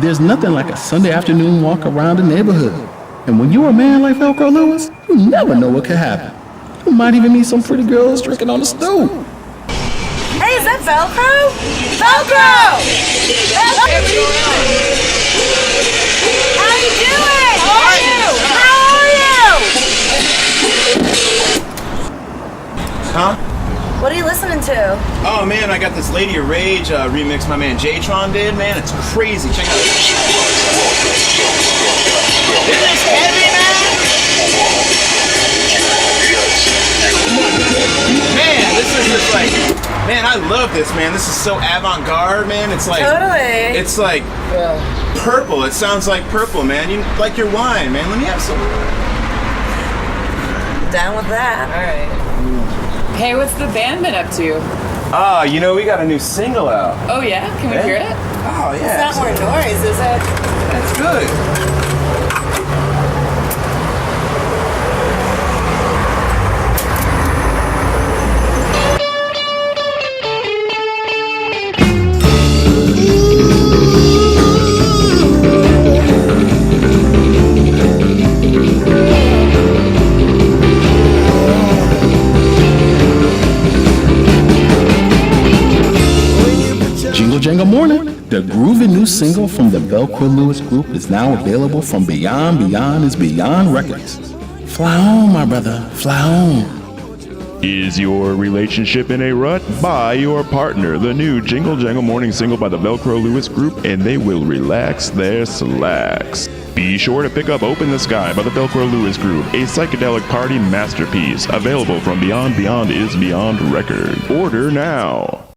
There's nothing like a Sunday afternoon walk around the neighborhood. And when you're a man like Velcro Lewis, you never know what could happen. You might even meet some pretty girls drinking on the stoop. Hey, is that Velcro? Velcro! How you doing? How are you? How are you? Huh? What are you listening to? Oh man, I got this Lady of Rage remix my man JTron did, man. It's crazy. Check it out. Isn't this heavy, man? Man, this is just like, man, I love this, man. This is so avant-garde, man. It's like, totally. It's like purple. It sounds like purple, man. You like your wine, man. Let me have some. Down with that. All right. Hey, what's the band been up to? You know, we got a new single out. Oh yeah? Can we hear it? Oh, yeah. It's not more noise, is it? That's good. Jangle Morning, the groovy new single from the Velcro Lewis Group is now available from Beyond is Beyond Records. Fly on, my brother, fly on. Is your relationship in a rut? Buy your partner the new Jangle Morning single by the Velcro Lewis Group, and they will relax their slacks. Be sure to pick up Open the Sky by the Velcro Lewis Group, a psychedelic party masterpiece, available from Beyond is Beyond Record. Order now.